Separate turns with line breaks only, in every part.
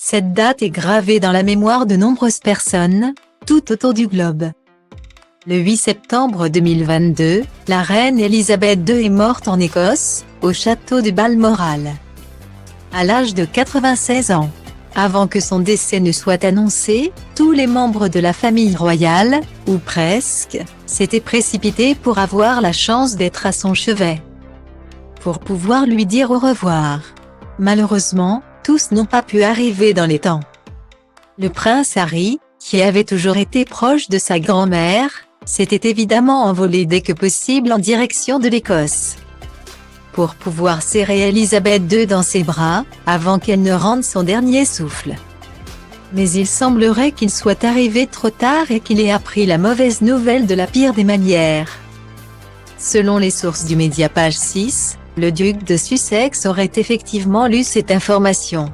Cette date est gravée dans la mémoire de nombreuses personnes, tout autour du globe. Le 8 septembre 2022, la reine Elisabeth II est morte en Écosse, au château de Balmoral, à l'âge de 96 ans. Avant que son décès ne soit annoncé, tous les membres de la famille royale, ou presque, s'étaient précipités pour avoir la chance d'être à son chevet, pour pouvoir lui dire au revoir. Malheureusement, tous n'ont pas pu arriver dans les temps. Le prince Harry, qui avait toujours été proche de sa grand-mère, s'était évidemment envolé dès que possible en direction de l'Écosse, pour pouvoir serrer Elisabeth II dans ses bras, avant qu'elle ne rende son dernier souffle. Mais il semblerait qu'il soit arrivé trop tard et qu'il ait appris la mauvaise nouvelle de la pire des manières. Selon les sources du média Page 6, le duc de Sussex aurait effectivement lu cette information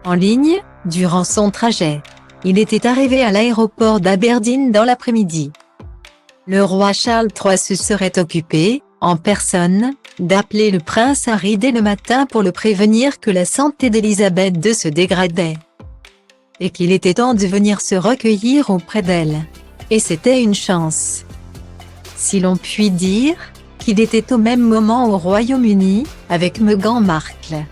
en ligne, durant son trajet. Il était arrivé à l'aéroport d'Aberdeen dans l'après-midi. Le roi Charles III se serait occupé, en personne, d'appeler le prince Harry dès le matin pour le prévenir que la santé d'Elisabeth II se dégradait, et qu'il était temps de venir se recueillir auprès d'elle. Et c'était une chance, si l'on peut dire, qu'il était au même moment au Royaume-Uni, avec Meghan Markle,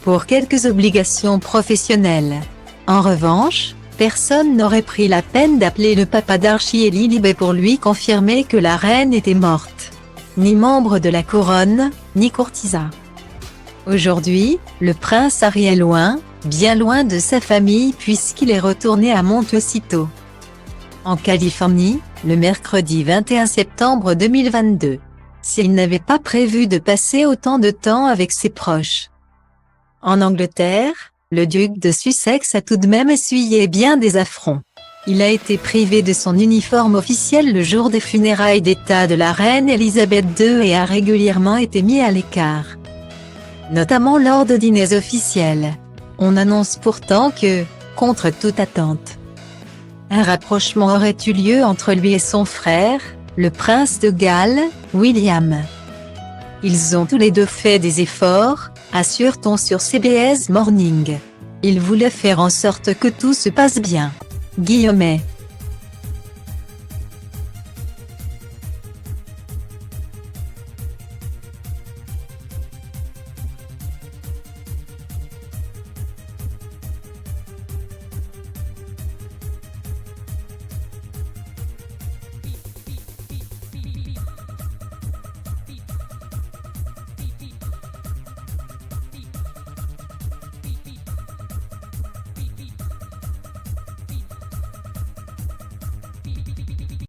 pour quelques obligations professionnelles. En revanche, personne n'aurait pris la peine d'appeler le papa d'Archie et Lilibet pour lui confirmer que la reine était morte. Ni membre de la couronne, ni courtisan. Aujourd'hui, le prince Harry est loin, bien loin de sa famille puisqu'il est retourné à Montecito, en Californie, le mercredi 21 septembre 2022. S'il n'avait pas prévu de passer autant de temps avec ses proches. En Angleterre, le duc de Sussex a tout de même essuyé bien des affronts. Il a été privé de son uniforme officiel le jour des funérailles d'État de la reine Elisabeth II et a régulièrement été mis à l'écart, notamment lors de dîners officiels. On annonce pourtant que, contre toute attente, un rapprochement aurait eu lieu entre lui et son frère, le prince de Galles, William. Ils ont tous les deux fait des efforts, assure-t-on sur CBS Morning. Ils voulaient faire en sorte que tout se passe bien. Guillemets.